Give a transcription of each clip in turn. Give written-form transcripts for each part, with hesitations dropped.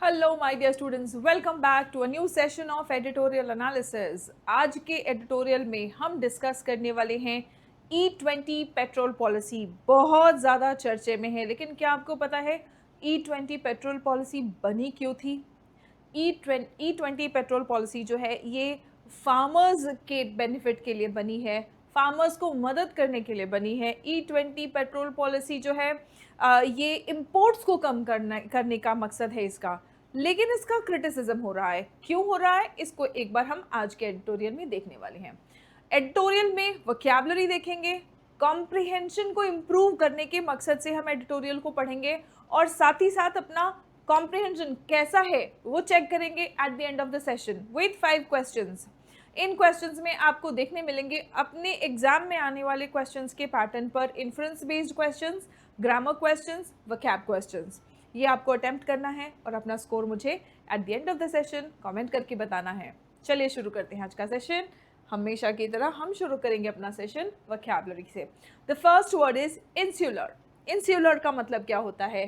Hello my dear students, welcome back to a new session of editorial analysis. आज के editorial में हम discuss करने वाले हैं E20 पेट्रोल पॉलिसी। बहुत ज़्यादा चर्चे में है, लेकिन क्या आपको पता है E20 पेट्रोल पॉलिसी बनी क्यों थी? E20 पेट्रोल पॉलिसी जो है ये फार्मर्स के बेनिफिट के लिए बनी है, फार्मर्स को मदद करने के लिए बनी है। E20 पेट्रोल पॉलिसी जो है ये इंपोर्ट्स को कम करने का मकसद है इसका, लेकिन इसका क्रिटिसिज्म हो रहा है। क्यों हो रहा है, इसको एक बार हम आज के एडिटोरियल में देखने वाले हैं। एडिटोरियल में वोकैबुलरी देखेंगे, कॉम्प्रिहेंशन को इम्प्रूव करने के मकसद से हम एडिटोरियल को पढ़ेंगे और साथ ही साथ अपना कॉम्प्रिहेंशन कैसा है वो चेक करेंगे at the end of the session with 5 questions. In questions में आपको देखने मिलेंगे अपने एग्जाम में आने वाले क्वेश्चंस के पैटर्न पर inference based questions, grammar questions, vocab questions. ये आपको अटेम्प्ट करना है और अपना स्कोर मुझे at the end of the session comment करके बताना है। चलिए शुरू करते हैं आज का सेशन। हमेशा की तरह हम शुरू करेंगे अपना सेशन वोकैबुलरी से। The first word is insular. Insular का मतलब क्या होता है?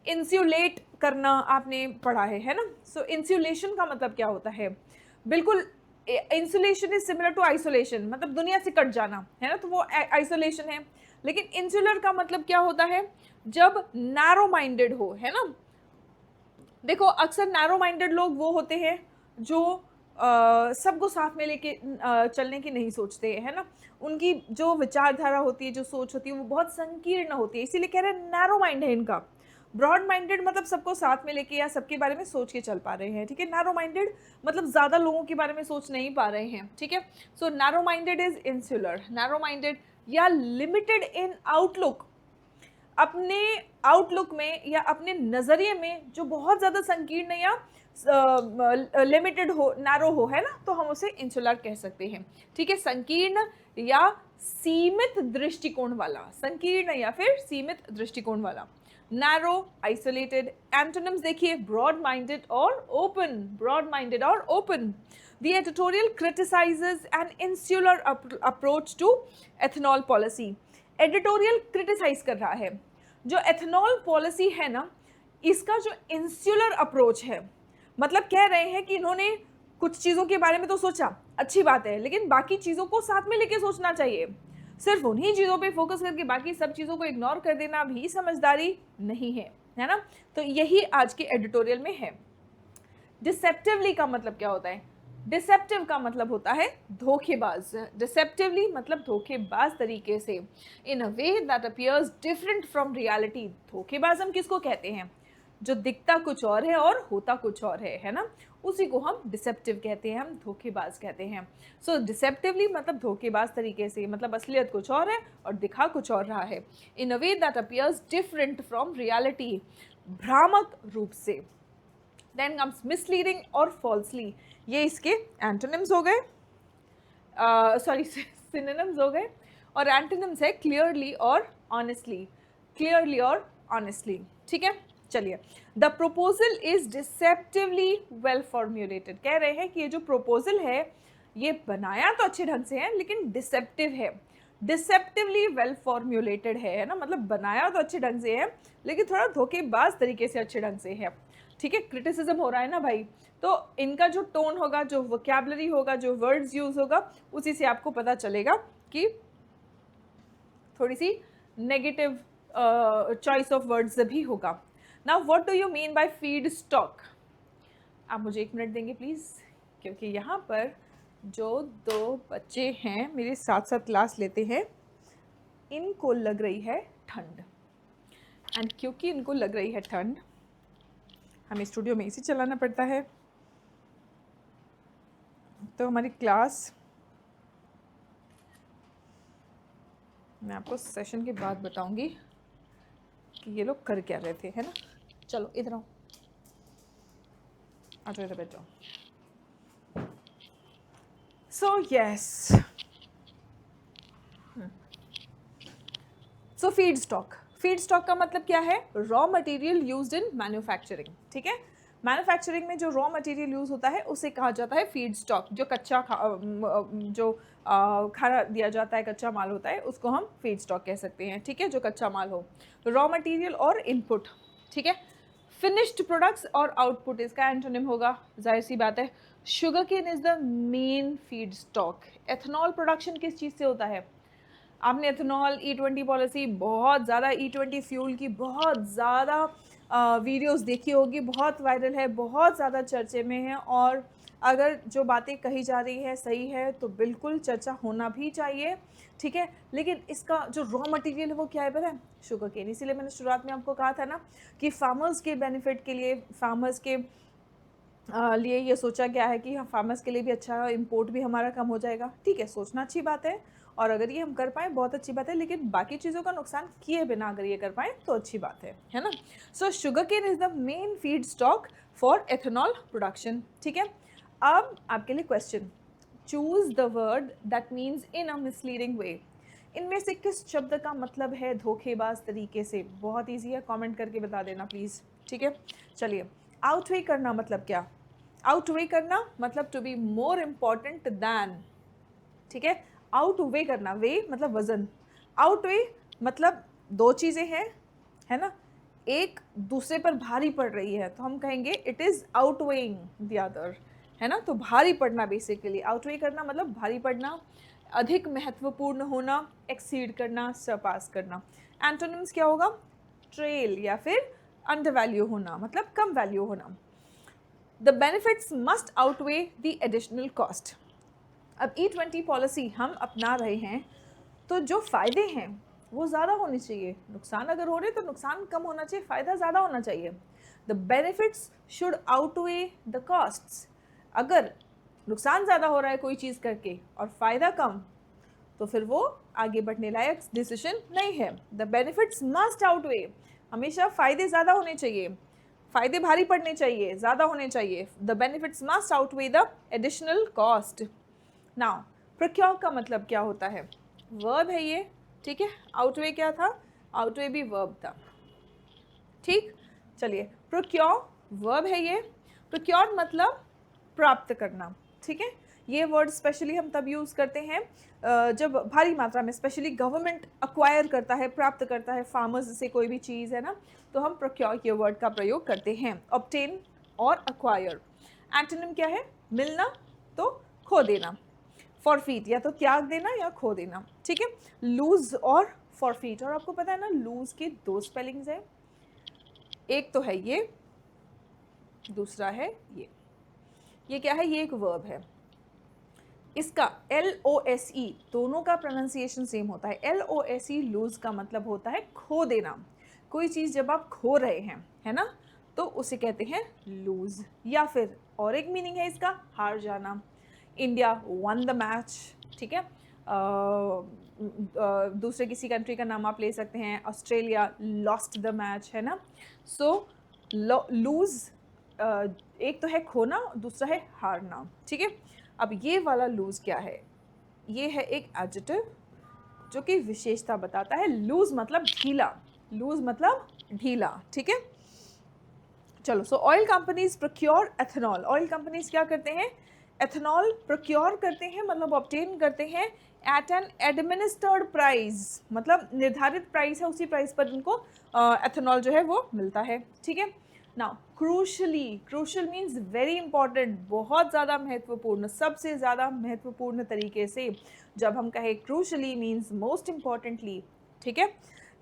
इंसुलेट करना आपने पढ़ा है ना? सो इंसुलेशन का मतलब क्या होता है? बिल्कुल, insulation is similar to isolation, मतलब दुनिया से कट जाना है ना, तो वो आइसोलेशन है। लेकिन इंसुलर का मतलब क्या होता है? जब नैरो माइंडेड हो, है ना। देखो, अक्सर नैरो माइंडेड लोग वो होते हैं जो सबको साथ में लेके चलने की नहीं सोचते, है ना। उनकी जो विचारधारा होती है, जो सोच होती है, वो बहुत संकीर्ण होती है, इसीलिए कह रहे हैं नैरो माइंड है इनका। ब्रॉड माइंडेड मतलब सबको साथ में लेके या सबके बारे में सोच के चल पा रहे हैं, ठीक है। नैरो माइंडेड मतलब ज़्यादा लोगों के बारे में सोच नहीं पा रहे हैं, ठीक है। सो narrow minded is insular. Narrow minded या लिमिटेड इन आउटलुक, अपने आउटलुक में या अपने नज़रिए में जो बहुत ज़्यादा संकीर्ण या लिमिटेड हो, नैरो हो, है ना, तो हम उसे इंसुलर कह सकते हैं, ठीक है। संकीर्ण या सीमित दृष्टिकोण वाला, संकीर्ण या फिर सीमित दृष्टिकोण वाला। Narrow, isolated. एंटोनिम्स देखिए, ब्रॉड माइंडेड और ओपन। ब्रॉड माइंडेड और open. The editorial criticizes an insular approach to ethanol policy. Editorial criticise कर रहा है जो एथेनॉल पॉलिसी है ना, इसका जो इंसुलर अप्रोच है। मतलब कह रहे हैं कि इन्होंने कुछ चीज़ों के बारे में तो सोचा, अच्छी बात है, लेकिन बाकी चीज़ों को साथ में लेके सोचना चाहिए। सिर्फ उन्हीं चीज़ों पे फोकस करके बाकी सब चीज़ों को इग्नोर कर देना भी समझदारी नहीं है ना। तो यही आज के एडिटोरियल में है। डिसेप्टिवली का मतलब क्या होता है? डिसेप्टिव का मतलब होता है धोखेबाज। डिसेप्टिवली मतलब धोखेबाज तरीके से, in a way that appears different from reality. धोखेबाज हम किसको कहते हैं? जो दिखता कुछ और है और होता कुछ और है ना, उसी को हम डिसेप्टिव कहते हैं, हम धोखेबाज कहते हैं। सो डिसेप्टिवली मतलब धोखेबाज तरीके से, मतलब असलियत कुछ और है और दिखा कुछ और रहा है। In a way that appears different from reality, भ्रामक रूप से। देन कम्स मिसलीडिंग और फॉल्सली, ये इसके एंटोनिम्स हो गए, सॉरी सिनोनिम्स हो गए। और एंटोनिम्स है क्लियरली और ऑनेस्टली। क्लियरली और ऑनेस्टली, ठीक है। चलिए, the proposal is deceptively well formulated. कह रहे हैं कि ये जो प्रोपोजल है ये बनाया तो अच्छे ढंग से है, लेकिन डिसेप्टिव है। डिसेप्टिवली वेल फॉर्म्युलेटेड है ना, मतलब बनाया तो अच्छे ढंग से है, लेकिन थोड़ा धोखेबाज तरीके से अच्छे ढंग से है, ठीक है। क्रिटिसिज्म हो रहा है ना भाई, तो इनका जो टोन होगा, जो वोकैबुलरी होगा, जो वर्ड्स यूज होगा, उसी से आपको पता चलेगा कि थोड़ी सी नेगेटिव चॉइस ऑफ वर्ड्स भी होगा। Now what do you mean by feed stock? आप मुझे 1 मिनट देंगे प्लीज़, क्योंकि यहाँ पर जो 2 बच्चे हैं मेरे साथ साथ क्लास लेते हैं, इनको लग रही है ठंड। एंड क्योंकि इनको लग रही है ठंड, हमें स्टूडियो में एसी चलाना पड़ता है, तो हमारी क्लास मैं आपको सेशन के बाद बताऊंगी कि ये लोग कर क्या रहे थे, है ना। चलो इधर आओ, आ जाओ, इधर बैठ जाओ। सो यस, सो फीड स्टॉक। फीड स्टॉक का मतलब क्या है? Raw material used in manufacturing, ठीक है। मैन्युफैक्चरिंग में जो रॉ मटेरियल यूज होता है उसे कहा जाता है फीड स्टॉक। जो कच्चा खाना दिया जाता है, कच्चा माल होता है, उसको हम फीड स्टॉक कह सकते हैं, ठीक है, जो कच्चा माल हो, रॉ मटेरियल और इनपुट, ठीक है। फिनिश्ड प्रोडक्ट्स और आउटपुट, इसका एंटोनिम होगा, जाहिर सी बात है, sugar cane is the main feed stock. Ethanol production किस चीज़ से होता है? आपने एथनॉल E20 पॉलिसी बहुत ज़्यादा, E20 फ्यूल की बहुत ज़्यादा वीडियोस देखी होगी, बहुत वायरल है, बहुत ज़्यादा चर्चे में है, और अगर जो बातें कही जा रही है सही है तो बिल्कुल चर्चा होना भी चाहिए, ठीक है। लेकिन इसका जो रॉ मटेरियल है वो क्या है पता है? Sugar cane. इसीलिए मैंने शुरुआत में आपको कहा था ना कि फार्मर्स के बेनिफिट के लिए, फार्मर्स के लिए ये सोचा गया है कि फार्मर्स के लिए भी अच्छा है, इम्पोर्ट भी हमारा कम हो जाएगा, ठीक है, सोचना अच्छी बात है, और अगर ये हम कर पाएँ बहुत अच्छी बात है, लेकिन बाकी चीज़ों का नुकसान किए बिना अगर ये कर पाएँ तो अच्छी बात है ना। So sugar cane is the main feed stock for ethanol production, ठीक है। अब आपके लिए question, choose the word that means in a misleading way. इनमें से किस शब्द का मतलब है धोखेबाज तरीके से? बहुत ईजी है, कमेंट करके बता देना प्लीज़, ठीक है। चलिए, आउटवे करना मतलब क्या? आउटवे करना मतलब to be more important than, ठीक है। आउटवे करना, वे मतलब वजन, आउटवे मतलब दो चीज़ें हैं, है ना, एक दूसरे पर भारी पड़ रही है तो हम कहेंगे इट इज़ आउटवेइंग द अदर, है ना। तो भारी पड़ना, बेसिकली आउटवे करना मतलब भारी पड़ना, अधिक महत्वपूर्ण होना, एक्सीड करना, सरपास करना। एंटोनिम्स क्या होगा? ट्रेल या फिर अंडर वैल्यू होना, मतलब कम वैल्यू होना। The benefits must outweigh the additional cost. अब E20 पॉलिसी हम अपना रहे हैं तो जो फ़ायदे हैं वो ज़्यादा होने चाहिए, नुकसान अगर हो रहे तो नुकसान कम होना चाहिए, फ़ायदा ज़्यादा होना चाहिए। The benefits should outweigh the costs. अगर नुकसान ज़्यादा हो रहा है कोई चीज़ करके और फ़ायदा कम, तो फिर वो आगे बढ़ने लायक डिसीजन नहीं है। द बेनिफिट्स मस्ट आउटवे, हमेशा फ़ायदे ज़्यादा होने चाहिए, फ़ायदे भारी पड़ने चाहिए, ज़्यादा होने चाहिए। The benefits must outweigh the additional cost. Now procure का मतलब क्या होता है? वर्ब है ये, ठीक है। आउटवे क्या था? आउटवे भी वर्ब था, ठीक। चलिए, प्रोक्योर वर्ब है ये। प्रोक्योर मतलब प्राप्त करना, ठीक है। ये वर्ड स्पेशली हम तब यूज़ करते हैं जब भारी मात्रा में, स्पेशली गवर्नमेंट अक्वायर करता है, प्राप्त करता है फार्मर्स से कोई भी चीज़, है ना, तो हम प्रोक्योर ये वर्ड का प्रयोग करते हैं। ऑब्टेन और अक्वायर। एंटोनिम क्या है? मिलना तो खो देना, फॉरफीट या तो त्याग देना या खो देना, ठीक है। लूज और फॉरफीट, और आपको पता है ना लूज के दो स्पेलिंग्स हैं, एक तो है ये, दूसरा है ये क्या है? ये एक वर्ब है। इसका LOSE, दोनों का प्रोनाउंसिएशन सेम होता है। LOSE लूज का मतलब होता है खो देना। कोई चीज़ जब आप खो रहे हैं, है ना, तो उसे कहते हैं लूज। या फिर और एक मीनिंग है इसका, हार जाना। इंडिया वन द मैच, ठीक है। दूसरे किसी कंट्री का नाम आप ले सकते हैं, ऑस्ट्रेलिया लॉस्ट द मैच, है ना। सो लूज एक तो है खोना, दूसरा है हारना, ठीक है। अब ये वाला लूज क्या है? ये है एक एडजेक्टिव जो कि विशेषता बताता है। लूज मतलब ढीला, लूज मतलब ढीला, ठीक है। चलो, सो oil companies procure ethanol. Oil companies क्या करते हैं? एथेनॉल प्रोक्योर करते हैं, मतलब ऑब्टेन करते हैं एट एन एडमिनिस्टर्ड प्राइस, मतलब निर्धारित प्राइस है, उसी प्राइस पर उनको एथेनॉल जो है वो मिलता है, ठीक है। Now crucially, crucial means very important, बहुत ज़्यादा महत्वपूर्ण, सबसे ज़्यादा महत्वपूर्ण तरीके से। जब हम कहें क्रूशली मीन्स मोस्ट इम्पॉर्टेंटली, ठीक है,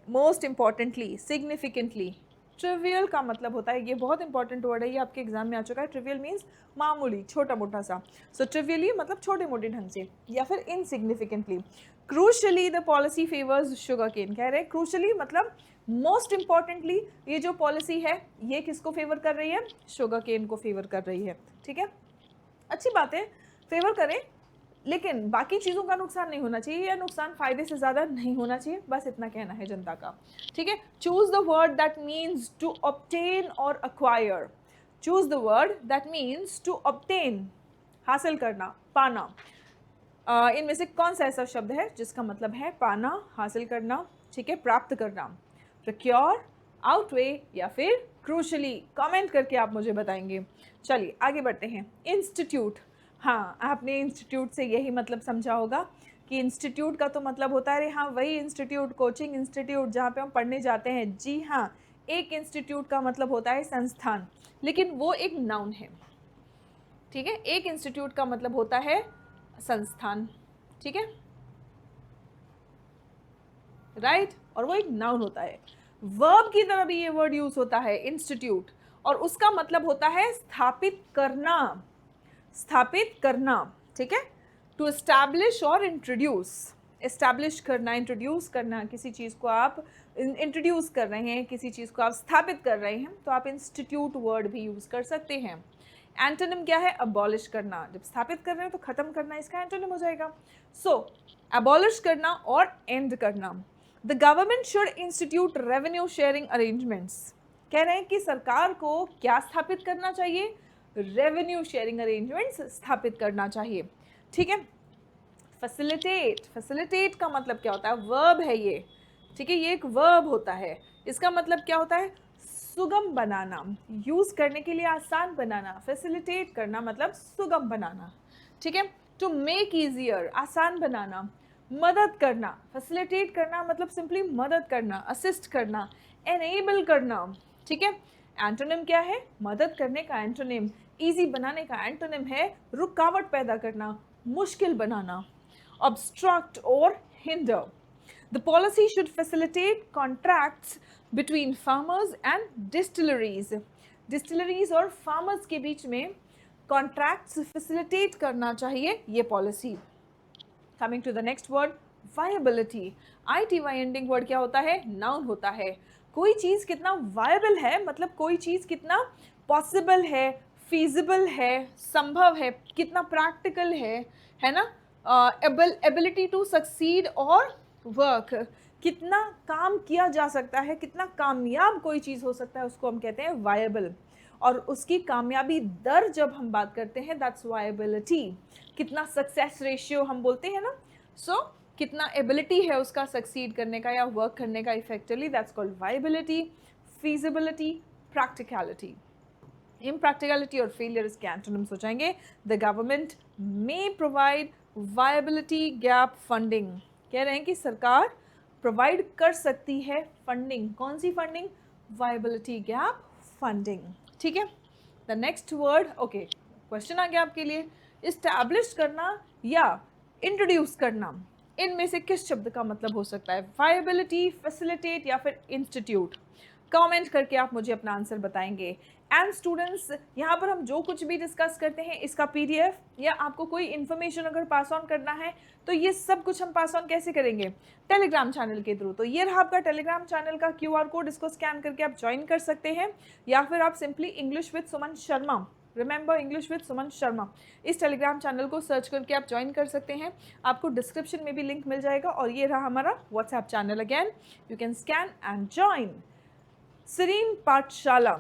मोस्ट इम्पॉर्टेंटली, सिग्निफिकेंटली। ट्रिवियल का मतलब होता है, ये बहुत इंपॉर्टेंट वर्ड है, ये आपके एग्जाम में आ चुका है। ट्रिवियल मीन्स मामूली, छोटा मोटा सा। सो ट्रिवियली मतलब छोटे मोटे ढंग से, या फिर insignificantly. Crucially the policy favours sugar cane, कह रहे हैं क्रूशली मतलब मोस्ट इम्पॉर्टेंटली ये जो पॉलिसी है ये किसको फेवर कर रही है? शुगर केन को फेवर कर रही है, ठीक है। अच्छी बात है, फेवर करें, लेकिन बाकी चीज़ों का नुकसान नहीं होना चाहिए, या नुकसान फ़ायदे से ज़्यादा नहीं होना चाहिए, बस इतना कहना है जनता का, ठीक है। Choose the word that means to obtain और acquire. Choose the word that means to obtain, हासिल करना, पाना। इनमें से कौन सा ऐसा शब्द है जिसका मतलब है पाना, हासिल करना, ठीक है, प्राप्त करना? प्रोक्योर, आउटवे या फिर क्रूशली? कमेंट करके आप मुझे बताएंगे। चलिए आगे बढ़ते हैं। इंस्टीट्यूट, हाँ आपने इंस्टीट्यूट से यही मतलब समझा होगा कि इंस्टीट्यूट का तो मतलब होता है, अरे हाँ वही इंस्टीट्यूट, कोचिंग इंस्टीट्यूट जहाँ पे हम पढ़ने जाते हैं। जी हाँ, एक इंस्टीट्यूट का मतलब होता है संस्थान, लेकिन वो एक नाउन है, ठीक है। एक इंस्टीट्यूट का मतलब होता है संस्थान, ठीक है, राइट, और वो एक नाउन होता है। वर्ब की तरह भी ये वर्ड यूज होता है इंस्टीट्यूट, और उसका मतलब होता है स्थापित करना, स्थापित करना, ठीक है। टू एस्टैब्लिश और इंट्रोड्यूस, एस्टैब्लिश करना, इंट्रोड्यूस करना, किसी चीज़ को आप इंट्रोड्यूस कर रहे हैं, किसी चीज़ को आप स्थापित कर रहे हैं, तो आप इंस्टीट्यूट वर्ड भी यूज़ कर सकते हैं। एंटोनिम क्या है? अबॉलिश करना, जब स्थापित कर रहे हैं तो खत्म करना इसका एंटोनिम हो जाएगा। सो अबॉलिश करना और एंड करना। The government should institute revenue sharing arrangements, कह रहे हैं कि सरकार को क्या स्थापित करना चाहिए? रेवेन्यू शेयरिंग अरेंजमेंट्स स्थापित करना चाहिए, ठीक है। फैसिलिटेट, फैसिलिटेट का मतलब क्या होता है? वर्ब है ये, ठीक है, ये एक वर्ब होता है। इसका मतलब क्या होता है? सुगम बनाना, यूज करने के लिए आसान बनाना। फैसिलिटेट करना मतलब सुगम बनाना, ठीक है। टू मेक इजियर, आसान बनाना। मदद करना, फैसिलिटेट करना मतलब सिंपली मदद करना, असिस्ट करना, एनेबल करना, ठीक है। एंटोनिम क्या है? मदद करने का एंटोनिम, इजी बनाने का एंटोनिम है रुकावट पैदा करना, मुश्किल बनाना। Obstruct or hinder. The policy should facilitate contracts between farmers and distilleries. Distilleries और farmers के बीच में contracts facilitate करना चाहिए ये policy. Coming to the next word, viability. ity ending word क्या होता है? Noun होता है। कोई चीज़ कितना viable है, मतलब कोई चीज़ कितना possible है, feasible है, संभव है, कितना practical है ना? एबिलिटी टू सक्सीड और वर्क, कितना काम किया जा सकता है, कितना कामयाब कोई चीज़ हो सकता है, उसको हम कहते हैं वायबल। और उसकी कामयाबी दर जब हम बात करते हैं, दैट्स वायबिलिटी। कितना सक्सेस रेशियो हम बोलते हैं ना, सो कितना एबिलिटी है उसका सक्सीड करने का या वर्क करने का effectively, that's called viability. Feasibility, practicality. Impracticality और फेलियर इसके एंटोनिम्स हो जाएंगे। The government may provide viability gap funding, कह रहे हैं कि सरकार प्रोवाइड कर सकती है फंडिंग। कौन सी फंडिंग? वायबिलिटी गैप फंडिंग, ठीक है। The next word, okay, question आ गया आपके लिए, इस्टैब्लिश करना या इंट्रोड्यूस करना, इनमें से किस शब्द का मतलब हो सकता है? वायबिलिटी, फैसिलिटेट या फिर इंस्टीट्यूट? कमेंट करके आप मुझे अपना आंसर बताएंगे। एंड स्टूडेंट्स, यहाँ पर हम जो कुछ भी डिस्कस करते हैं इसका पीडीएफ या आपको कोई इन्फॉर्मेशन अगर पास ऑन करना है तो ये सब कुछ हम पास ऑन कैसे करेंगे? टेलीग्राम चैनल के थ्रू। तो ये रहा आपका टेलीग्राम चैनल का क्यूआर कोड, इसको स्कैन करके आप ज्वाइन कर सकते हैं, या फिर आप simply English with Suman Sharma, remember English with Suman Sharma, इस टेलीग्राम चैनल को सर्च करके आप ज्वाइन कर सकते हैं। आपको डिस्क्रिप्शन में भी लिंक मिल जाएगा। और ये रहा हमारा WhatsApp channel, again you can scan and join. Seren Pathshala,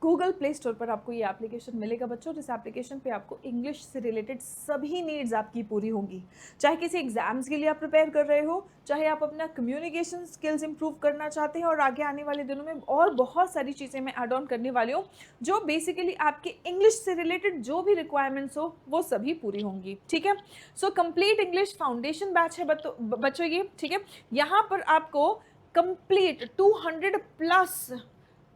Google play store पर आपको ये एप्लीकेशन मिलेगा बच्चों, जिस एप्लीकेशन पे आपको इंग्लिश से रिलेटेड सभी नीड्स आपकी पूरी होंगी। चाहे किसी एग्जाम्स के लिए आप प्रिपेयर कर रहे हो, चाहे आप अपना कम्युनिकेशन स्किल्स इंप्रूव करना चाहते हैं, और आगे आने वाले दिनों में और बहुत सारी चीज़ें मैं ऐड ऑन करने वाली हूँ जो बेसिकली आपके इंग्लिश से रिलेटेड जो भी रिक्वायरमेंट्स हो वो सभी पूरी होंगी, ठीक है। So complete English foundation batch है बच्चों ये, ठीक है। यहाँ पर आपको कंप्लीट 200 प्लस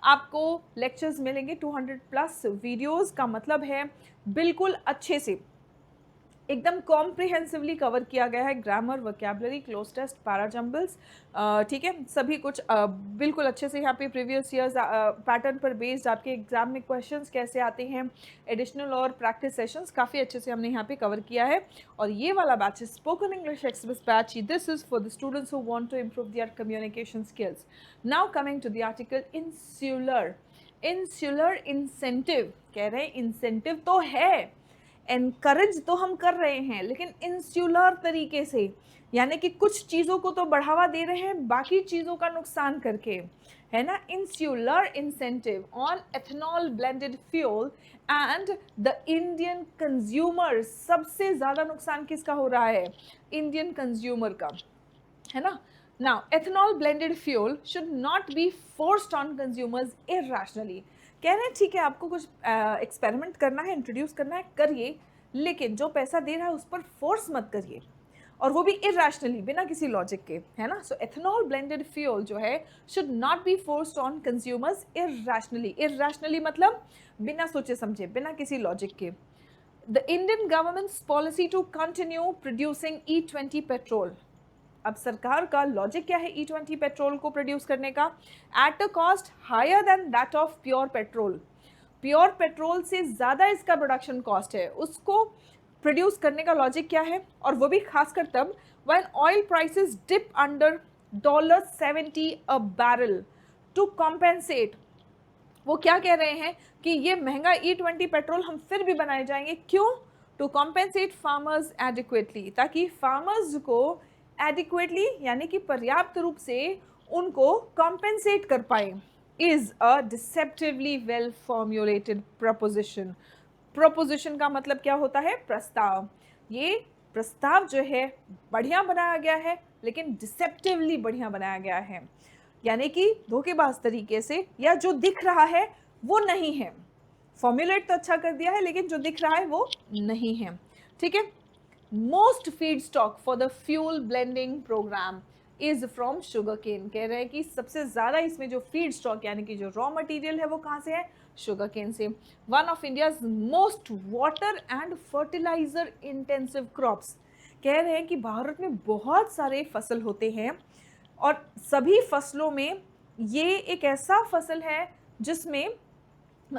आपको लेक्चर्स मिलेंगे, 200 प्लस वीडियोस का मतलब है बिल्कुल अच्छे से एकदम कॉम्प्रिहेंसिवली कवर किया गया है। Grammar, vocabulary, cloze test, parajumbles, ठीक है, सभी कुछ बिल्कुल अच्छे से। यहाँ पे प्रीवियस ईयर्स पैटर्न पर बेस्ड आपके एग्जाम में क्वेश्चंस कैसे आते हैं, एडिशनल और प्रैक्टिस सेशंस काफ़ी अच्छे से हमने यहाँ पे कवर किया है। और ये वाला batch spoken English express batch, this is for the students who want to improve their communication skills. Now coming to the article insular. Insular incentive, कह रहे हैं इंसेंटिव तो है, एनकरेज तो हम कर रहे हैं, लेकिन इंसुलर तरीके से, यानी कि कुछ चीज़ों को तो बढ़ावा दे रहे हैं बाकी चीज़ों का नुकसान करके, है ना। Insular incentive on ethanol blended fuel and the Indian consumer, सबसे ज़्यादा नुकसान किसका हो रहा है? इंडियन कंज्यूमर का, है ना। Now ethanol blended fuel should not be forced on consumers irrationally, कह रहे हैं ठीक है आपको कुछ एक्सपेरिमेंट करना है, इंट्रोड्यूस करना है, करिए, लेकिन जो पैसा दे रहा है उस पर फोर्स मत करिए। और वो भी इरेशनली, बिना किसी लॉजिक के, है ना। सो एथेनॉल ब्लेंडेड फ्यूल जो है should not be forced on consumers irrationally. Irrationally मतलब बिना सोचे समझे, बिना किसी लॉजिक के। The Indian government's policy to continue producing E20 petrol. अब सरकार का लॉजिक क्या है E20 पेट्रोल को प्रोड्यूस करने का? At a cost higher than that of pure petrol. Pure petrol से ज़्यादा इसका प्रोडक्शन कॉस्ट है, उसको प्रोड्यूस करने का लॉजिक क्या है? और वो भी खासकर तब when oil prices dip under $70 a barrel to compensate. वो क्या कह रहे हैं कि ये महंगा E20 पेट्रोल हम फिर भी बनाए जाएंगे, क्यों? टू कॉम्पेंसेट फार्मर्स एडिक्वेटली, ताकि फार्मर्स को एडिक्वेटली यानी कि पर्याप्त रूप से उनको कॉम्पेंसेट कर पाए। Is a deceptively well formulated preposition. Preposition का मतलब क्या होता है? प्रस्ताव। ये प्रस्ताव जो है बढ़िया बनाया गया है, लेकिन डिसेप्टिवली बढ़िया बनाया गया है, यानी कि धोखेबाज तरीके से, या जो दिख रहा है वो नहीं है। फॉर्मुलेट तो अच्छा कर दिया है, लेकिन जो दिख रहा है वो नहीं है, ठीक है। Most feed stock for the fuel blending programme is from sugar cane. कह रहे हैं कि सबसे ज़्यादा इसमें जो फीड स्टॉक यानी कि जो रॉ मटेरियल है वो कहाँ से है? शुगर केन से। One of India's most water and fertiliser intensive crops. कह रहे हैं कि भारत में बहुत सारे फसल होते हैं और सभी फसलों में ये एक ऐसा फसल है जिसमें,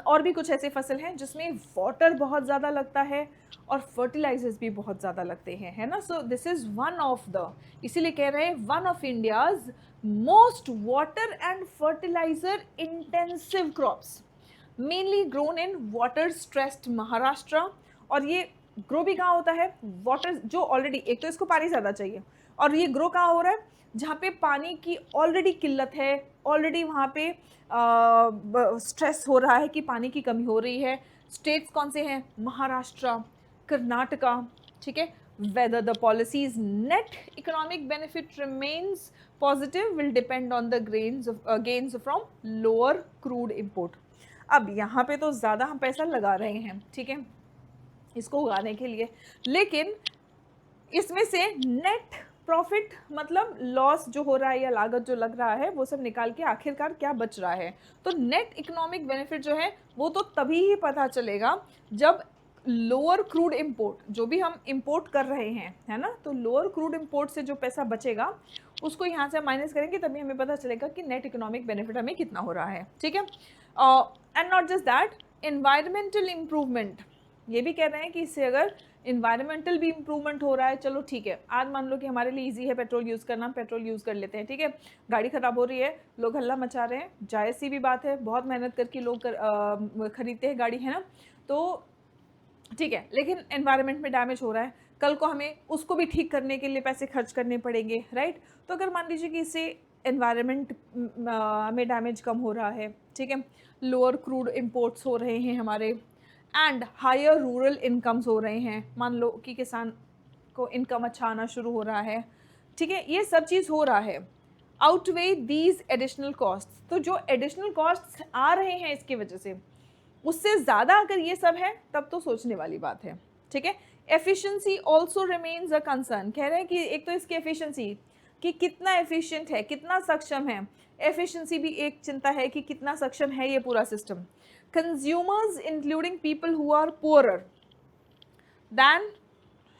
और भी कुछ ऐसे फसल हैं जिसमें वाटर बहुत ज़्यादा लगता है और फर्टिलाइजर्स भी बहुत ज़्यादा लगते हैं, है ना। So this is one of the, इसीलिए कह रहे हैं one of India's most water and fertiliser intensive crops mainly grown in water stressed Maharashtra. और ये ग्रो भी कहाँ होता है? वाटर जो ऑलरेडी, एक तो इसको पानी ज़्यादा चाहिए, और ये ग्रो कहाँ हो रहा है? जहाँ पे पानी की ऑलरेडी किल्लत है, ऑलरेडी वहाँ पे स्ट्रेस हो रहा है कि पानी की कमी हो रही है। स्टेट्स कौन से हैं? महाराष्ट्र, कर्नाटका, ठीक है। Whether the policies net economic benefit remains positive will depend on the gains from lower crude import. अब यहाँ पे तो ज़्यादा हम पैसा लगा रहे हैं, ठीक है, इसको उगाने के लिए, लेकिन इसमें से नेट प्रॉफिट मतलब लॉस जो हो रहा है या लागत जो लग रहा है वो सब निकाल के आखिरकार क्या बच रहा है। तो नेट इकोनॉमिक बेनिफिट जो है वो तो तभी ही पता चलेगा जब लोअर क्रूड इंपोर्ट, जो भी हम इंपोर्ट कर रहे हैं, है ना, तो लोअर क्रूड इंपोर्ट से जो पैसा बचेगा उसको यहाँ से माइनस करेंगे, तभी हमें पता चलेगा कि नेट इकोनॉमिक बेनिफिट हमें कितना हो रहा है, ठीक है। And not just that, environmental improvement, ये भी कह रहे हैं कि इससे अगर इन्वायरमेंटल भी इम्प्रूवमेंट हो रहा है, चलो ठीक है, आज मान लो कि हमारे लिए इजी है पेट्रोल यूज़ करना, पेट्रोल यूज़ कर लेते हैं, ठीक है। गाड़ी ख़राब हो रही है, लोग हल्ला मचा रहे हैं, जायज़ सी भी बात है, बहुत मेहनत करके लोग खरीदते हैं गाड़ी, है ना, तो ठीक है, लेकिन एनवायरनमेंट में डैमेज हो रहा है, कल को हमें उसको भी ठीक करने के लिए पैसे खर्च करने पड़ेंगे, राइट। तो अगर मान लीजिए कि इससे एनवायरनमेंट में डैमेज कम हो रहा है, ठीक है, लोअर क्रूड इम्पोर्ट्स हो रहे हैं हमारे, एंड हायर रूरल इनकम्स हो रहे हैं, मान लो कि किसान को इनकम अच्छा आना शुरू हो रहा है, ठीक है, ये सब चीज़ हो रहा है, आउटवे दीज एडिशनल कॉस्ट। तो जो एडिशनल कॉस्ट आ रहे हैं इसकी वजह से, उससे ज़्यादा अगर ये सब है तब तो सोचने वाली बात है, ठीक है। Efficiency also remains a concern. कह रहे हैं कि एक तो इसकी एफिशिएंसी कि कितना एफिशिएंट है, कितना सक्षम है, एफिशिएंसी भी एक चिंता है कि कितना सक्षम है ये पूरा system. Consumers including people who are poorer than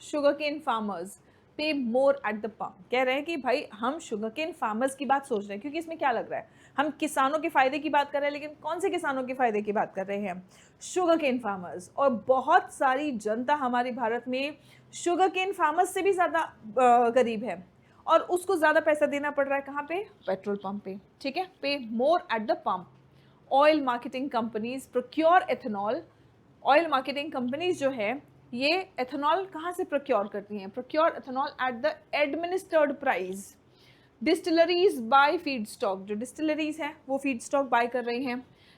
sugarcane farmers pay more at the pump. कह रहे हैं कि भाई हम शुगरकेन फार्मर्स की बात सोच रहे हैं, क्योंकि इसमें क्या लग रहा है, हम किसानों के फ़ायदे की बात कर रहे हैं, लेकिन कौन से किसानों के फ़ायदे की बात कर रहे हैं? Sugarcane farmers. और बहुत सारी जनता हमारे भारत में शुगरकेन फार्मर्स से भी ज़्यादा गरीब है, और उसको ज़्यादा पैसा देना पड़ रहा है कहाँ पे? पेट्रोल पंप पे, ठीक है। Pay more at the pump. Oil marketing companies procure ethanol. Oil marketing companies जो है ये एथेनॉल कहाँ से प्रोक्योर करती हैं? Procure ethanol at the administered price. Distilleries buy feed stock, जो डिस्टिलरीज हैं वो फीड स्टॉक बाय कर रही हैं,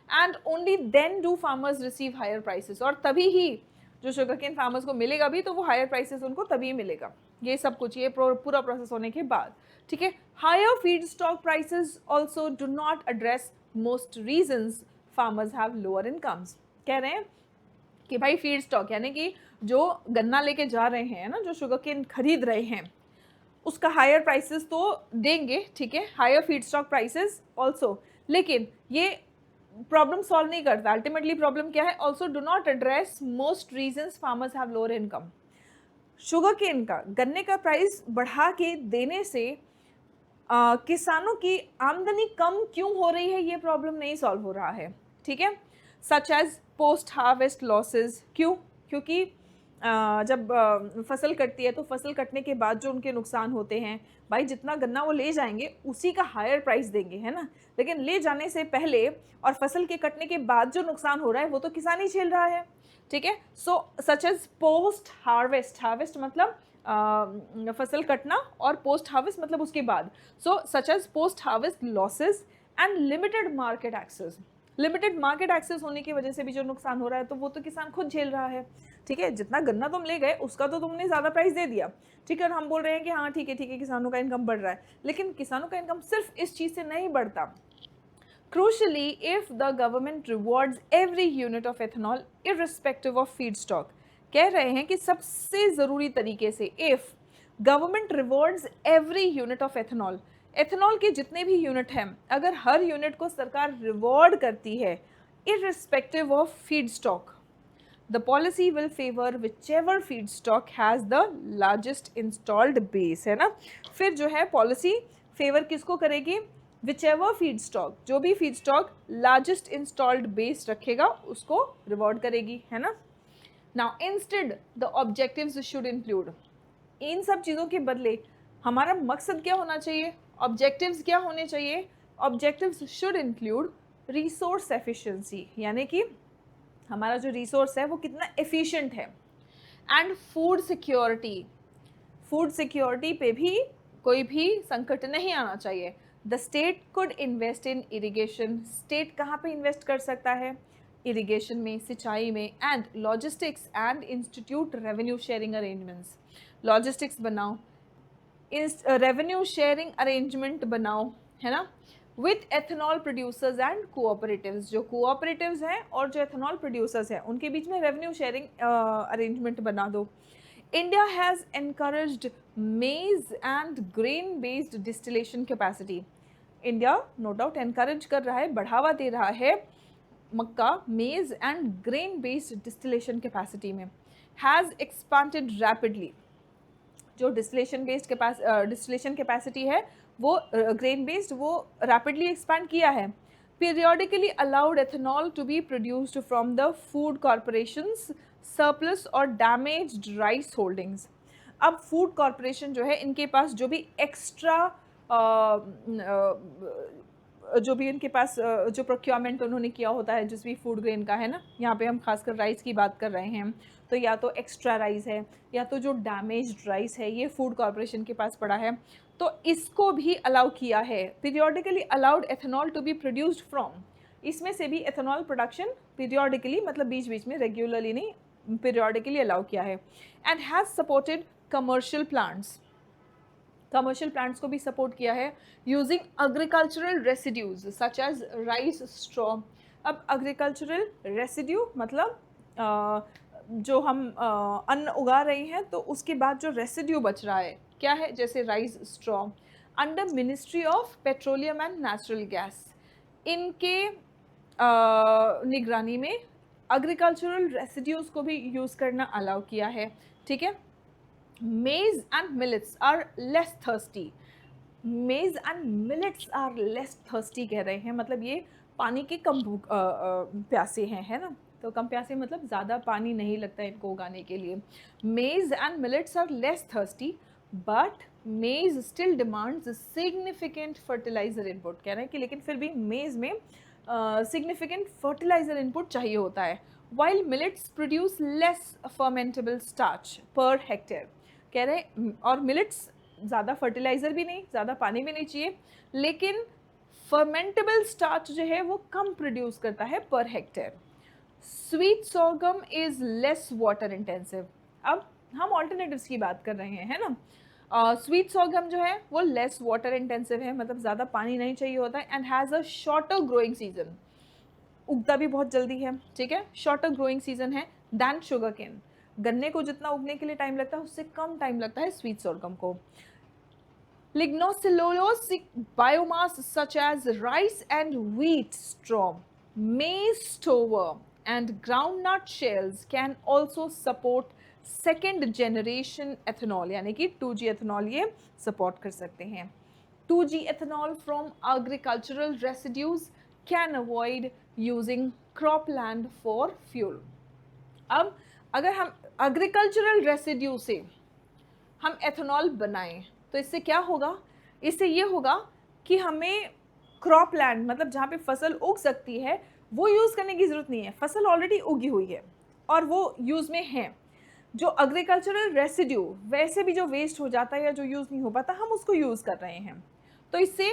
and only then do farmers receive higher prices. और तभी ही जो शुगरकेन फार्मर्स को मिलेगा भी तो वो हायर प्राइसेस उनको तभी मिलेगा, ये सब कुछ, ये पूरा प्रोसेस होने के बाद, ठीक है। Higher feedstock prices also do not address most reasons farmers have lower incomes. कह रहे हैं कि भाई फीड स्टॉक यानी कि जो गन्ना लेके जा रहे हैं ना, जो शुगरकेन खरीद रहे हैं, उसका हायर प्राइसेस तो देंगे, ठीक है, higher feedstock prices also, लेकिन ये प्रॉब्लम सॉल्व नहीं करता। अल्टीमेटली प्रॉब्लम क्या है? Also do not address most reasons farmers have lower income. Sugar cane का, गन्ने का प्राइस बढ़ा के देने से किसानों की आमदनी कम क्यों हो रही है, ये प्रॉब्लम नहीं सॉल्व हो रहा है, ठीक है। Such as post harvest losses, क्यों? क्योंकि जब फसल कटती है तो फसल कटने के बाद जो उनके नुकसान होते हैं, भाई जितना गन्ना वो ले जाएंगे उसी का हायर प्राइस देंगे, है ना, लेकिन ले जाने से पहले और फसल के कटने के बाद जो नुकसान हो रहा है वो तो किसान ही झेल रहा है, ठीक है। So such as post harvest, harvest मतलब फसल कटना और पोस्ट हार्वेस्ट मतलब उसके बाद, so such as post harvest losses and limited market access. Limited market access होने की वजह से भी जो नुकसान हो रहा है तो वो तो किसान खुद झेल रहा है, ठीक है। जितना गन्ना तुम ले गए उसका तो तुमने ज़्यादा प्राइस दे दिया, ठीक है, और हम बोल रहे हैं कि हाँ ठीक है किसानों का इनकम बढ़ रहा है, लेकिन किसानों का इनकम सिर्फ इस चीज़ से नहीं बढ़ता। Crucially, if the government rewards every unit of ethanol irrespective of feedstock, कह रहे हैं कि सबसे ज़रूरी तरीके से if government rewards every unit of ethanol, ethanol के जितने भी यूनिट हैं, अगर हर यूनिट को सरकार रिवॉर्ड करती है irrespective of feedstock, the policy will favor whichever feedstock has the largest installed base, है ना। फिर जो है पॉलिसी फेवर किसको करेगी? विचेवर फीड स्टॉक, जो भी feed stock largest installed base रखेगा उसको रिवॉर्ड करेगी, है ना। Now instead the objectives should include, इन सब चीज़ों के बदले हमारा मकसद क्या होना चाहिए? ऑब्जेक्टिव्स क्या होने चाहिए? Objectives should include resource efficiency, यानी कि हमारा जो रिसोर्स है वो कितना एफिशिएंट है, and food security, food security पे भी कोई भी संकट नहीं आना चाहिए। The state could invest in irrigation, state कहाँ पे इन्वेस्ट कर सकता है? इरिगेशन में, सिंचाई में, and logistics and institute revenue sharing arrangements, logistics बनाओ, रेवेन्यू शेयरिंग अरेंजमेंट बनाओ, है ना, with ethanol producers and cooperatives, जो कोऑपरेटिव्स हैं और जो एथेनॉल प्रोड्यूसर्स हैं उनके बीच में रेवेन्यू शेयरिंग अरेंजमेंट बना दो। India has encouraged maize and grain-based distillation capacity. India no doubt encourage कर रहा है, बढ़ावा दे रहा है मक्का, maize and grain-based distillation capacity में, has expanded rapidly. जो डिस्टिलेशन कैपेसिटी है वो ग्रेन बेस्ड वो रैपिडली एक्सपैंड किया है। Periodically allowed ethanol to be produced from the food corporation's surplus और डैमेज्ड राइस होल्डिंग्स। अब फूड कॉरपोरेशन जो है इनके पास जो भी एक्स्ट्रा जो भी इनके पास जो प्रोक्योरमेंट उन्होंने किया होता है जिस भी फूड ग्रेन का, है ना, यहाँ पे हम खासकर राइस की बात कर रहे हैं, तो या तो एक्स्ट्रा राइस है या तो जो डैमेज्ड राइस है ये फूड कॉरपोरेशन के पास पड़ा है, तो इसको भी अलाउ किया है। Periodically allowed ethanol to be produced from, इसमें से भी एथेनॉल प्रोडक्शन पीरियोडिकली मतलब बीच बीच में, रेगुलरली नहीं, पीरियोडिकली अलाउ किया है। And has supported commercial plants, commercial plants को भी सपोर्ट किया है using agricultural residues such as rice straw. अब एग्रीकल्चरल रेसिड्यू मतलब जो हम अन्न उगा रहे हैं तो उसके बाद जो रेसिड्यू बच रहा है क्या है, जैसे rice straw. Under ministry of petroleum and natural gas, इनके निगरानी में एग्रीकल्चरल रेसिड्यूज को भी यूज़ करना अलाउ किया है, ठीक है। Maize and millets are less thirsty. Maize and millets are less thirsty कह रहे हैं, मतलब ये पानी के कम प्यासे हैं, है ना, तो कम प्यासे मतलब ज़्यादा पानी नहीं लगता इनको उगाने के लिए। Maize and millets are less thirsty, but maize still demands significant fertilizer input, कह रहे हैं कि लेकिन फिर भी maize में significant fertilizer input चाहिए होता है। While millets produce less fermentable starch per hectare, कह रहे और मिलेट्स ज़्यादा फर्टिलाइज़र भी नहीं, ज़्यादा पानी भी नहीं चाहिए, लेकिन फर्मेंटेबल स्टार्च जो है वो कम प्रोड्यूस करता है per hectare. Sweet sorghum is less water intensive, अब हम ऑल्टरनेटिव्स की बात कर रहे हैं, है ना। स्वीट सोर्गम जो है वो लेस वाटर इंटेंसिव है, मतलब ज़्यादा पानी नहीं चाहिए होता है, and has a shorter growing season, उगता भी बहुत जल्दी है, ठीक है, शॉर्टर ग्रोइंग सीजन है दैन शुगर केन। गन्ने को जितना उगने के लिए टाइम लगता है उससे कम टाइम लगता है स्वीट सोर्गम को। Lignocellulosic biomass such as rice and wheat straw, maize stover, and groundnut shells can also support second generation ethanol, यानी कि 2G ethanol ये support कर सकते हैं. 2G ethanol from agricultural residues can avoid using cropland for fuel. अब अगर हम agricultural residue से हम एथेनॉल बनाएं तो इससे क्या होगा, इससे ये होगा कि हमें क्रॉप लैंड मतलब जहाँ पे फसल उग सकती है वो यूज़ करने की ज़रूरत नहीं है, फसल ऑलरेडी उगी हुई है और वो यूज़ में है. जो एग्रीकल्चरल रेसिड्यू वैसे भी जो वेस्ट हो जाता है या जो यूज़ नहीं हो पाता हम उसको यूज़ कर रहे हैं, तो इससे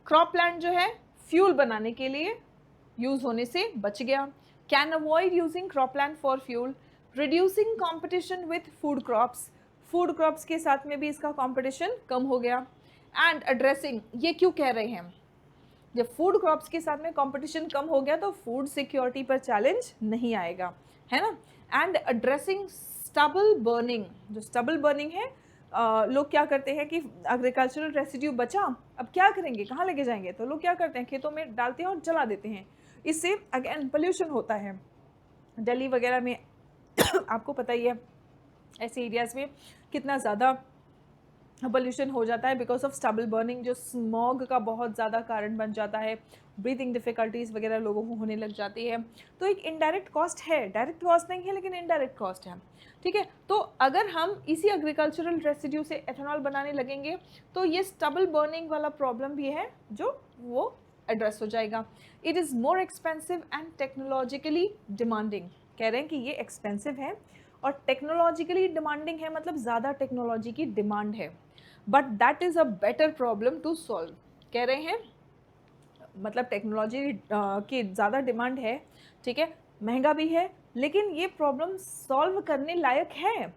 क्रॉप लैंड जो है फ्यूल बनाने के लिए यूज़ होने से बच गया. Can avoid using crop land for fuel, reducing competition with food crops, food crops के साथ में भी इसका कंपटीशन कम हो गया. एंड एड्रेसिंग, ये क्यों कह रहे हैं, जब फूड क्रॉप्स के साथ में कंपटीशन कम हो गया तो फूड सिक्योरिटी पर चैलेंज नहीं आएगा, है ना. एंड एड्रेसिंग स्टबल बर्निंग, जो स्टबल बर्निंग है लोग क्या करते हैं कि एग्रीकल्चरल रेसिड्यू बचा, अब क्या करेंगे, कहाँ लेके जाएंगे, तो लोग क्या करते हैं खेतों में डालते हैं और जला देते हैं. इससे अगेन पोल्यूशन होता है. दिल्ली वगैरह में आपको पता ही है ऐसे एरियाज़ में कितना ज़्यादा पोल्यूशन हो जाता है बिकॉज ऑफ स्टबल बर्निंग, जो स्मॉग का बहुत ज़्यादा कारण बन जाता है. ब्रीथिंग डिफ़िकल्टीज़ वगैरह लोगों को होने लग जाती है. तो एक इनडायरेक्ट कॉस्ट है, डायरेक्ट कॉस्ट नहीं है लेकिन इनडायरेक्ट कॉस्ट है. ठीक है, तो अगर हम इसी एग्रीकल्चरल रेसिड्यू से एथेनॉल बनाने लगेंगे तो ये स्टबल बर्निंग वाला प्रॉब्लम भी है जो वो एड्रेस हो जाएगा. It is more expensive and technologically demanding, कह रहे हैं कि ये एक्सपेंसिव है और टेक्नोलॉजिकली डिमांडिंग है, मतलब ज़्यादा टेक्नोलॉजी की डिमांड है. But that is a better problem to solve, कह रहे हैं मतलब टेक्नोलॉजी की ज़्यादा डिमांड है, ठीक है, महंगा भी है, लेकिन ये प्रॉब्लम सॉल्व करने लायक है.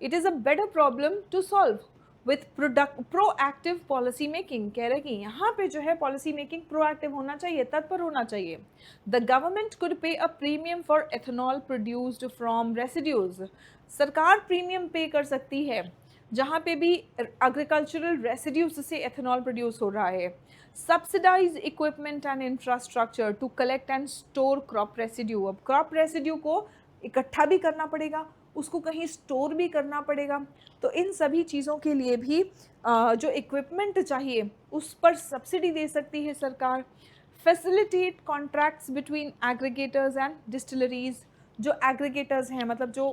It is a better problem to solve with proactive policy making, कह रहे हैं कि यहाँ पे जो है पॉलिसी मेकिंग प्रोएक्टिव होना चाहिए, तत्पर होना चाहिए. The government could pay a premium for ethanol produced from residues, सरकार प्रीमियम पे कर सकती है जहाँ पे भी एग्रीकल्चरल रेसिड्यूज से एथेनॉल प्रोड्यूस हो रहा है. Subsidise equipment and infrastructure to collect and store crop residue, अब क्रॉप रेसिड्यू को इकट्ठा भी करना पड़ेगा, उसको कहीं स्टोर भी करना पड़ेगा, तो इन सभी चीज़ों के लिए भी जो इक्विपमेंट चाहिए उस पर सब्सिडी दे सकती है सरकार. Facilitate contracts between aggregators and distilleries, जो एग्रीगेटर्स हैं मतलब जो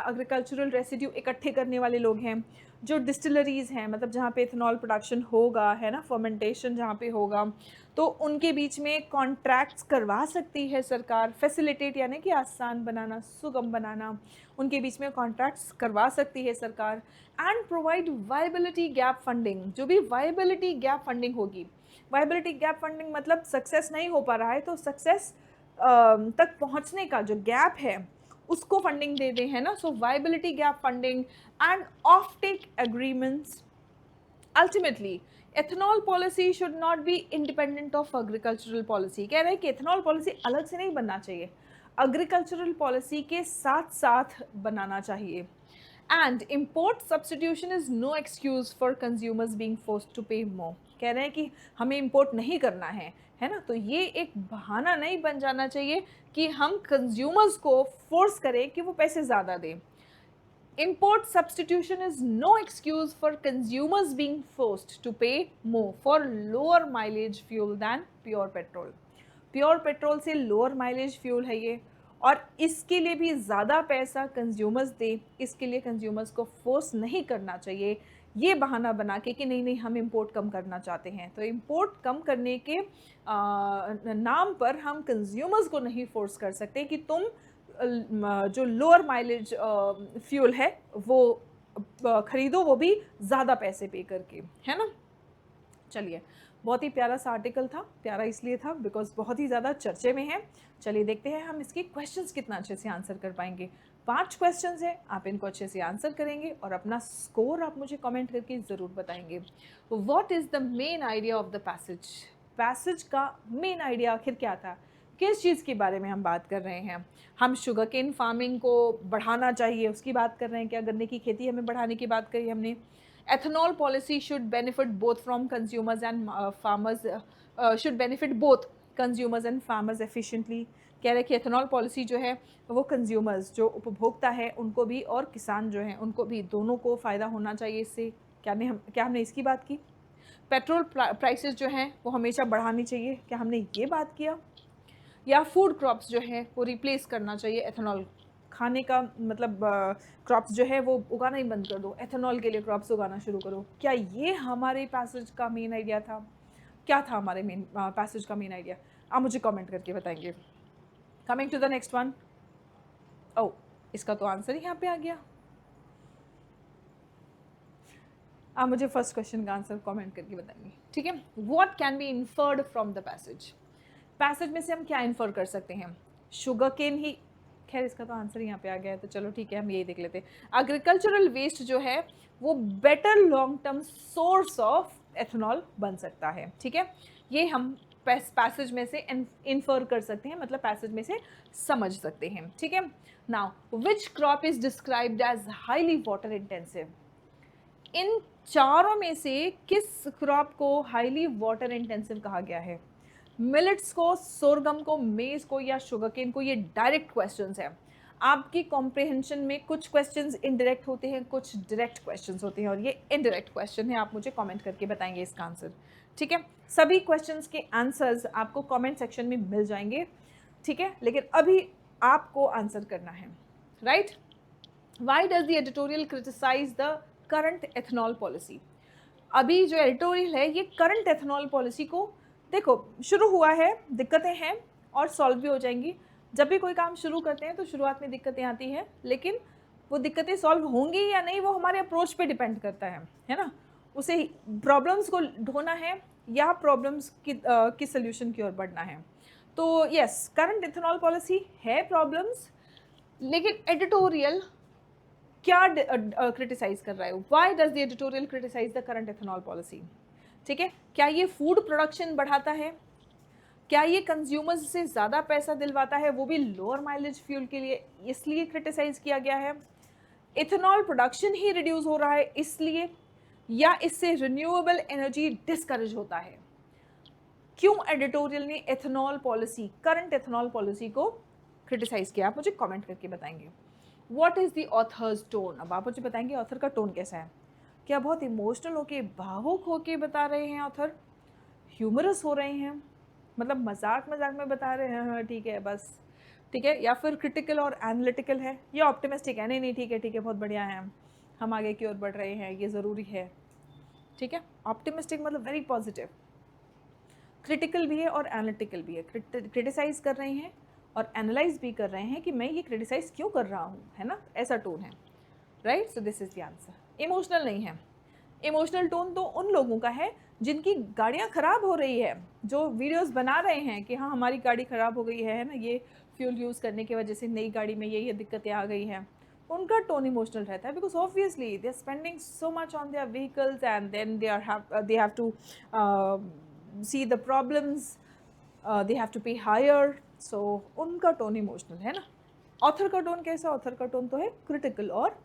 एग्रीकल्चरल रेसिड्यू इकट्ठे करने वाले लोग हैं, जो डिस्टिलरीज़ हैं मतलब जहाँ पे इथेनॉल प्रोडक्शन होगा, है ना, फर्मेंटेशन जहाँ पे होगा, तो उनके बीच में कॉन्ट्रैक्ट्स करवा सकती है सरकार. फैसिलिटेट यानी कि आसान बनाना, सुगम बनाना, उनके बीच में कॉन्ट्रैक्ट्स करवा सकती है सरकार. And provide viability gap funding, जो भी वायबिलिटी गैप फंडिंग होगी, वायबिलिटी गैप फंडिंग मतलब सक्सेस नहीं हो पा रहा है तो सक्सेस तक पहुंचने का जो गैप है उसको फंडिंग दे दें, है ना. So viability gap funding and offtake agreements. Ultimately ethanol policy should not be independent of agricultural policy, कह रहे हैं कि एथेनॉल पॉलिसी अलग से नहीं बनना चाहिए, एग्रीकल्चरल पॉलिसी के साथ साथ बनाना चाहिए. And import substitution is no excuse for consumers being forced to pay more, कह रहे हैं कि हमें इम्पोर्ट नहीं करना है ना, तो ये एक बहाना नहीं बन जाना चाहिए कि हम कंज्यूमर्स को फोर्स करें कि वो पैसे ज़्यादा दें. Import substitution is no excuse for consumers being forced to pay more for lower mileage fuel than pure petrol. Pure petrol से lower mileage fuel है ये, और इसके लिए भी ज़्यादा पैसा कंज्यूमर्स दे, इसके लिए कंज्यूमर्स को फोर्स नहीं करना चाहिए ये बहाना बना के कि नहीं नहीं हम इंपोर्ट कम करना चाहते हैं. तो इंपोर्ट कम करने के नाम पर हम कंज्यूमर्स को नहीं फोर्स कर सकते कि तुम जो लोअर माइलेज फ्यूल है वो ख़रीदो, वो भी ज़्यादा पैसे पे करके, है ना. चलिए, बहुत ही प्यारा सा आर्टिकल था, प्यारा इसलिए था बिकॉज बहुत ही ज़्यादा चर्चे में है. चलिए देखते हैं हम इसके क्वेश्चंस कितना अच्छे से आंसर कर पाएंगे. 5 क्वेश्चंस हैं, आप इनको अच्छे से आंसर करेंगे और अपना स्कोर आप मुझे कमेंट करके ज़रूर बताएंगे. What is the main idea of the passage, passage का मेन आइडिया आखिर क्या था, किस चीज़ के बारे में हम बात कर रहे हैं. हम शुगर केन फार्मिंग को बढ़ाना चाहिए उसकी बात कर रहे हैं क्या, गन्ने की खेती हमें बढ़ाने की बात करी हमने. ethanol policy should benefit both from consumers and farmers, should benefit both consumers and farmers efficiently. कह रहे कि एथेनॉल पॉलिसी जो है वो कंज्यूमर्स, जो उपभोक्ता है उनको भी, और किसान जो हैं उनको भी, दोनों को फ़ायदा होना चाहिए इससे। क्या हमने इसकी बात की? पेट्रोल प्राइसेस जो हैं वो हमेशा बढ़ानी चाहिए, क्या हमने ये बात किया? या फूड क्रॉप्स जो है वो रिप्लेस करना चाहिए एथेनॉल, खाने का मतलब क्रॉप्स जो है वो उगाना ही बंद कर दो, एथेनॉल के लिए क्रॉप्स उगाना शुरू करो। क्या ये हमारे पैसेज का मेन आइडिया था? क्या था हमारे मेन पैसेज का मेन आइडिया? आप मुझे कमेंट करके बताएंगे। Coming to the next one. ओ, इसका तो आंसर ही यहाँ पे आ गया। आप मुझे फर्स्ट क्वेश्चन का आंसर कमेंट करके बताएंगे, ठीक है। What can be inferred from the passage? Passage में से हम क्या इन्फर कर सकते हैं? शुगर केन ही, खैर इसका तो आंसर यहाँ पे आ गया है, तो चलो ठीक है, हम यही देख लेते हैं। एग्रीकल्चरल वेस्ट जो है वो better long term source of ethanol बन सकता है, ठीक है। ये हम पैसेज में से इन्फर कर सकते हैं, मतलब पैसेज में से समझ सकते हैं, ठीक है। Now which crop is described as highly water intensive? इन चारों में से किस क्रॉप को हाईली वाटर इंटेंसिव कहा गया है? मिलेट्स को, सोरगम को, मेज को या शुगरकेन को? ये डायरेक्ट क्वेश्चंस हैं। आपकी कॉम्प्रिहेंशन में कुछ क्वेश्चंस इनडायरेक्ट होते हैं, कुछ डायरेक्ट क्वेश्चंस होते हैं, और ये इनडायरेक्ट क्वेश्चन है। आप मुझे कमेंट करके बताएंगे इसका आंसर, ठीक है। सभी क्वेश्चंस के आंसर्स आपको कमेंट सेक्शन में मिल जाएंगे, ठीक है। लेकिन अभी आपको आंसर करना है, right. Why does the editorial criticise the current ethanol policy? अभी जो एडिटोरियल है ये करंट एथेनॉल पॉलिसी को, देखो शुरू हुआ है, दिक्कतें हैं और सॉल्व भी हो जाएंगी। जब भी कोई काम शुरू करते हैं तो शुरुआत में दिक्कतें आती हैं, लेकिन वो दिक्कतें सॉल्व होंगी या नहीं वो हमारे अप्रोच पे डिपेंड करता है ना। उसे प्रॉब्लम्स को ढूंढना है या प्रॉब्लम्स की सल्यूशन की ओर बढ़ना है। तो यस, करंट एथेनॉल पॉलिसी है प्रॉब्लम्स, लेकिन एडिटोरियल क्या क्रिटिसाइज कर रहा है? Why does the editorial criticise the current ethanol policy, ठीक है। क्या ये फूड प्रोडक्शन बढ़ाता है? क्या ये कंज्यूमर्स से ज़्यादा पैसा दिलवाता है, वो भी लोअर माइलेज फ्यूल के लिए, इसलिए क्रिटिसाइज किया गया है? इथेनॉल प्रोडक्शन ही रिड्यूस हो रहा है इसलिए, या इससे रिन्यूएबल एनर्जी डिस्करेज होता है? क्यों एडिटोरियल ने ethanol policy, current ethanol policy को क्रिटिसाइज किया? आप मुझे कमेंट करके बताएंगे। What is the author's tone? अब आप मुझे बताएंगे ऑथर का टोन कैसा है। क्या बहुत इमोशनल होके, भावुक होके बता रहे हैं ऑथर? ह्यूमरस हो रहे हैं, मतलब मजाक मजाक में बता रहे हैं, हाँ ठीक है बस, ठीक है, या फिर क्रिटिकल और एनालिटिकल है, या ऑप्टिमिस्टिक है, नहीं नहीं ठीक है बहुत बढ़िया है, हम आगे की ओर बढ़ रहे हैं, ये ज़रूरी है, ठीक है। ऑप्टिमिस्टिक मतलब वेरी पॉजिटिव, क्रिटिकल भी है और एनालिटिकल भी है, क्रिटिसाइज कर रहे हैं और एनालाइज भी कर रहे हैं कि मैं ये क्रिटिसाइज क्यों कर रहा हूँ, है ना, ऐसा टोन है, right. So this is the answer. Emotional नहीं है। इमोशनल टोन तो उन लोगों का है जिनकी गाड़ियाँ ख़राब हो रही है, जो वीडियोस बना रहे हैं कि हाँ हमारी गाड़ी ख़राब हो गई है ना, ये फ्यूल यूज़ करने की वजह से नई गाड़ी में ये दिक्कतें आ गई हैं, उनका टोन इमोशनल रहता है, because obviously they are spending so much on their vehicles and then they have to see the problems, they have to pay higher, so उनका टोन इमोशनल है ना। ऑथर का टोन कैसा? ऑथर का tone तो है क्रिटिकल और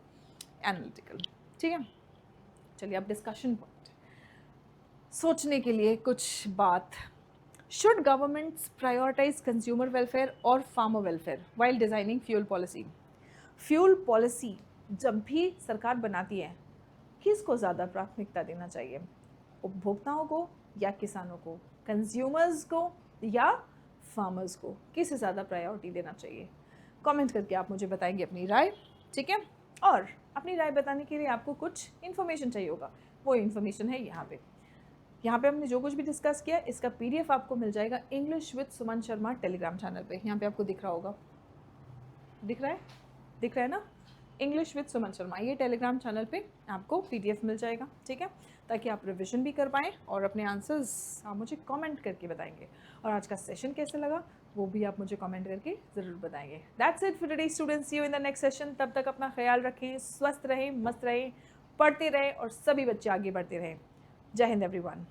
analytical, ठीक है। चलिए अब डिस्कशन पॉइंट, सोचने के लिए कुछ बात। Should governments prioritize consumer welfare और farmer welfare while designing fuel policy? Fuel policy जब भी सरकार बनाती है, किसको ज़्यादा प्राथमिकता देना चाहिए? उपभोक्ताओं को या किसानों को? कंज्यूमर्स को या फार्मर्स को? किसे ज़्यादा प्रायोरिटी देना चाहिए? कमेंट करके आप मुझे बताएंगे अपनी राय, ठीक है। और अपनी राय बताने के लिए आपको कुछ इन्फॉर्मेशन चाहिए होगा, वो इन्फॉर्मेशन है यहाँ पे हमने जो कुछ भी डिस्कस किया इसका PDF आपको मिल जाएगा English with Suman Sharma Telegram channel पे। यहाँ पे आपको दिख रहा होगा, दिख रहा है ना, इंग्लिश विद सुमन शर्मा, ये टेलीग्राम चैनल पे आपको PDF मिल जाएगा, ठीक है, ताकि आप रिविजन भी कर पाएँ और अपने आंसर्स आप मुझे कमेंट करके बताएंगे। और आज का सेशन कैसे लगा वो भी आप मुझे कमेंट करके ज़रूर बताएंगे। That's it for today students, see you in the next session. तब तक अपना ख्याल रखें, स्वस्थ रहें, मस्त रहें, पढ़ते रहें और सभी बच्चे आगे बढ़ते रहें। जय हिंद एवरीवन।